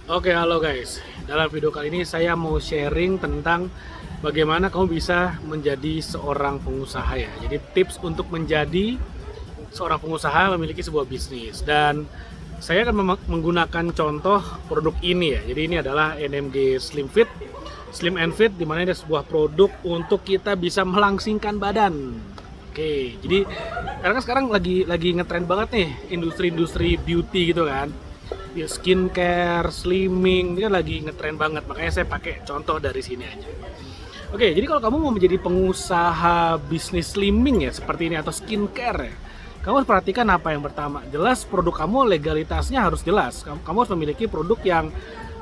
Oke, halo guys. Dalam video kali ini saya mau sharing tentang bagaimana kamu bisa menjadi seorang pengusaha ya. Jadi tips untuk menjadi seorang pengusaha memiliki sebuah bisnis. Dan saya akan menggunakan contoh produk ini ya. Jadi ini adalah NMG Slim Fit, Slim and Fit, di mana ada sebuah produk untuk kita bisa melangsingkan badan. Oke, jadi karena kan sekarang lagi ngetrend banget nih industri-industri beauty gitu kan. Ya, skincare, slimming, ini kan lagi ngetren banget, makanya saya pakai contoh dari sini aja. Oke, jadi kalau kamu mau menjadi pengusaha bisnis slimming ya seperti ini atau skincare ya, kamu harus perhatikan apa yang pertama. Jelas produk kamu legalitasnya harus jelas. Kamu harus memiliki produk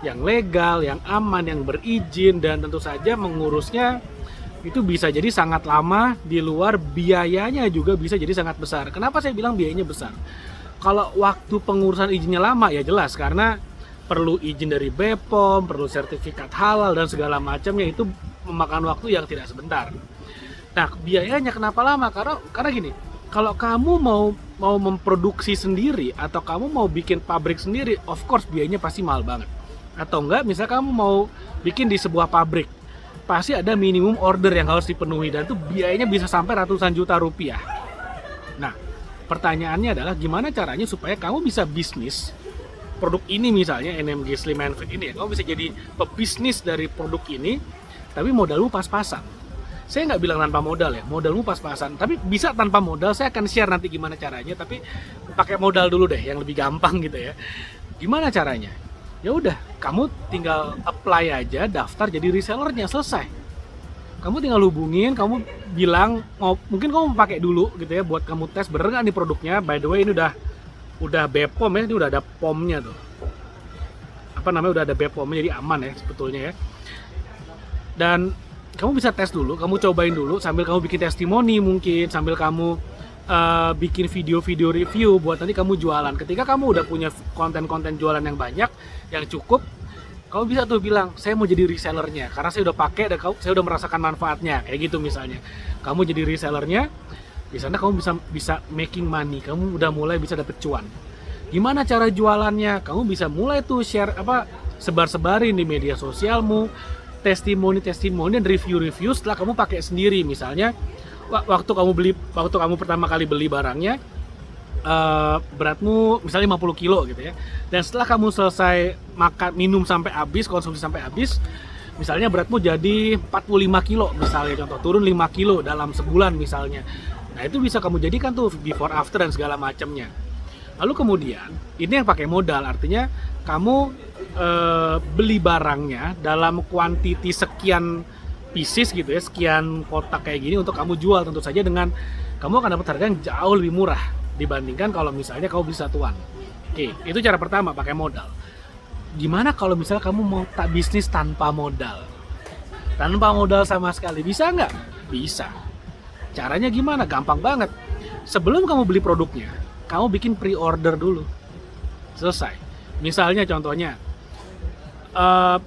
yang legal, yang aman, yang berizin, dan tentu saja mengurusnya itu bisa jadi sangat lama, di luar biayanya juga bisa jadi sangat besar. Kenapa saya bilang biayanya besar? Kalau waktu pengurusan izinnya lama ya jelas, karena perlu izin dari BPOM, perlu sertifikat halal dan segala macamnya, itu memakan waktu yang tidak sebentar. Nah, biayanya kenapa lama? Karena gini, kalau kamu mau memproduksi sendiri atau kamu mau bikin pabrik sendiri, of course biayanya pasti mahal banget. Atau enggak, misalnya kamu mau bikin di sebuah pabrik, pasti ada minimum order yang harus dipenuhi dan itu biayanya bisa sampai ratusan juta rupiah. Nah, pertanyaannya adalah gimana caranya supaya kamu bisa bisnis produk ini, misalnya NMG Slim and Fit ini ya, kamu bisa jadi pebisnis dari produk ini, tapi modalmu pas-pasan. Saya nggak bilang tanpa modal ya, modalmu pas-pasan, tapi bisa tanpa modal. Saya akan share nanti gimana caranya, tapi pakai modal dulu deh, yang lebih gampang gitu ya. Gimana caranya? Ya udah, kamu tinggal apply aja, daftar jadi resellernya, selesai. Kamu tinggal hubungin, kamu bilang mungkin kamu pakai dulu gitu ya, buat kamu tes bener nggak nih produknya. By the way, ini udah BPOM ya, ini udah ada POM-nya tuh. Apa namanya, udah ada BPOM-nya, jadi aman ya sebetulnya ya. Dan kamu bisa tes dulu, kamu cobain dulu sambil kamu bikin testimoni, mungkin sambil kamu bikin video-video review buat nanti kamu jualan. Ketika kamu udah punya konten-konten jualan yang banyak, yang cukup, kamu bisa tuh bilang, saya mau jadi resellernya karena saya udah pakai dan saya udah merasakan manfaatnya, kayak gitu misalnya. Kamu jadi resellernya, di sana kamu bisa making money, kamu udah mulai bisa dapet cuan. Gimana cara jualannya? Kamu bisa mulai tuh share sebar-sebarin di media sosialmu, testimoni dan review setelah kamu pakai sendiri. Misalnya waktu kamu pertama kali beli barangnya, beratmu misalnya 50 kilo gitu ya, dan setelah kamu selesai minum sampai habis, konsumsi sampai habis, misalnya beratmu jadi 45 kilo misalnya, contoh, turun 5 kilo dalam sebulan misalnya. Nah, itu bisa kamu jadikan tuh before after dan segala macamnya. Lalu kemudian ini yang pakai modal, artinya kamu beli barangnya dalam kuantiti sekian pieces gitu ya, sekian kotak kayak gini untuk kamu jual, tentu saja dengan kamu akan dapat harga yang jauh lebih murah dibandingkan kalau misalnya kamu beli satuan. Oke, itu cara pertama, pakai modal. Gimana kalau misalnya kamu mau bisnis tanpa modal? Tanpa modal sama sekali, bisa nggak? Bisa. Caranya gimana? Gampang banget. Sebelum kamu beli produknya, kamu bikin pre-order dulu. Selesai. Misalnya contohnya,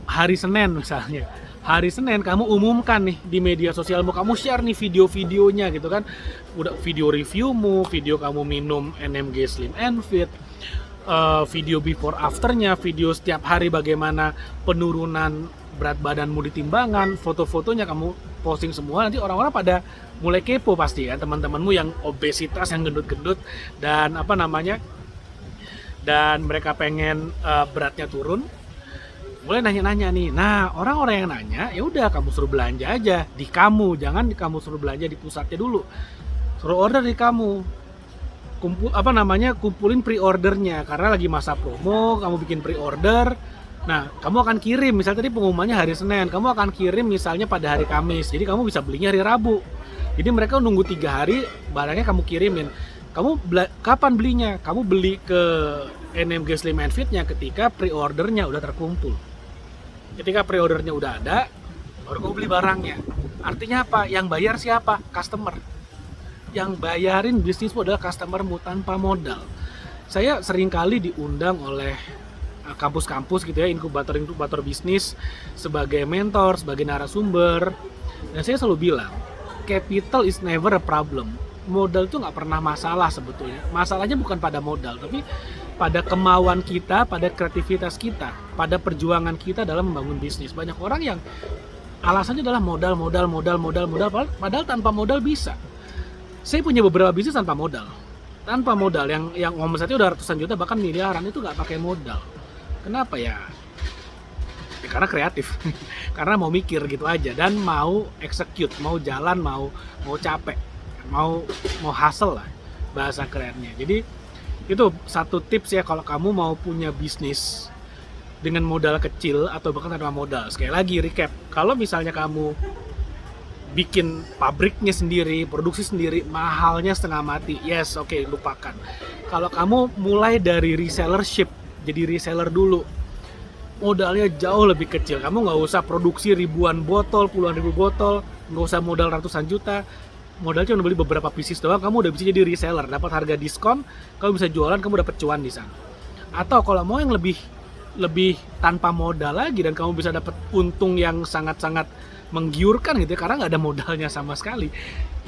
hari Senin misalnya. Hari Senin kamu umumkan nih di media sosialmu, kamu share nih video-videonya gitu kan. Udah video reviewmu, video kamu minum NMG Slim and Fit, video before afternya, video setiap hari bagaimana penurunan berat badanmu di timbangan, foto-fotonya kamu posting semua. Nanti orang-orang pada mulai kepo pasti ya, teman-temanmu yang obesitas, yang gendut-gendut dan dan mereka pengen beratnya turun, mulai nanya-nanya nih. Nah, orang-orang yang nanya, ya udah kamu suruh belanja aja di kamu, jangan kamu suruh belanja di pusatnya dulu. Suruh order di kamu. Kumpulin pre-ordernya karena lagi masa promo, kamu bikin pre-order. Nah, kamu akan kirim, misalnya tadi pengumumannya hari Senin, kamu akan kirim misalnya pada hari Kamis. Jadi kamu bisa belinya hari Rabu. Jadi mereka nunggu 3 hari, barangnya kamu kirimin. Kapan belinya? Kamu beli ke NMG Slim and Fit-nya ketika pre-ordernya udah terkumpul. Ketika pre-ordernya udah ada, baru kamu beli barangnya. Artinya apa? Yang bayar siapa? Customer. Yang bayarin bisnismu adalah customermu tanpa modal. Saya seringkali diundang oleh kampus-kampus gitu ya, inkubator bisnis, sebagai mentor, sebagai narasumber. Dan saya selalu bilang, capital is never a problem. Modal itu nggak pernah masalah sebetulnya. Masalahnya bukan pada modal, tapi pada kemauan kita, pada kreativitas kita, pada perjuangan kita dalam membangun bisnis. Banyak orang yang alasannya adalah modal, padahal tanpa modal bisa. Saya punya beberapa bisnis tanpa modal, yang omsetnya udah ratusan juta bahkan miliaran, itu nggak pakai modal. Kenapa ya? Ya karena kreatif, karena mau mikir gitu aja dan mau execute, mau jalan, mau capek, mau hustle lah bahasa kerennya. Jadi itu satu tips ya kalau kamu mau punya bisnis dengan modal kecil atau bahkan tanpa modal. Sekali lagi recap, kalau misalnya kamu bikin pabriknya sendiri, produksi sendiri, mahalnya setengah mati. Yes, oke, lupakan. Kalau kamu mulai dari resellership, jadi reseller dulu, modalnya jauh lebih kecil. Kamu nggak usah produksi ribuan botol, puluhan ribu botol, nggak usah modal ratusan juta. Modal cuma beli beberapa pieces doang, kamu udah bisa jadi reseller, dapat harga diskon, kamu bisa jualan, kamu dapat cuan di sana. Atau kalau mau yang lebih tanpa modal lagi dan kamu bisa dapat untung yang sangat-sangat menggiurkan gitu ya, karena nggak ada modalnya sama sekali.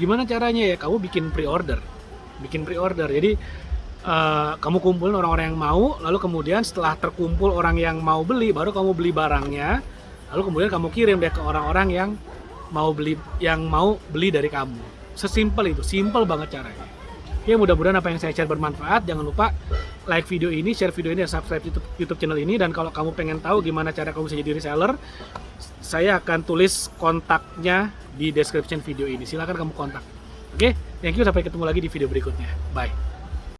Gimana caranya ya? Kamu bikin pre-order. Jadi kamu kumpulin orang-orang yang mau, lalu kemudian setelah terkumpul orang yang mau beli, baru kamu beli barangnya, lalu kemudian kamu kirim deh ke orang-orang yang mau beli dari kamu. Sesimpel itu, simple banget caranya. Oke, mudah-mudahan apa yang saya share bermanfaat. Jangan lupa like video ini, share video ini, dan subscribe YouTube channel ini. Dan kalau kamu pengen tahu gimana cara kamu bisa jadi reseller, saya akan tulis kontaknya di description video ini. Silakan kamu kontak. Oke, thank you, sampai ketemu lagi di video berikutnya. Bye.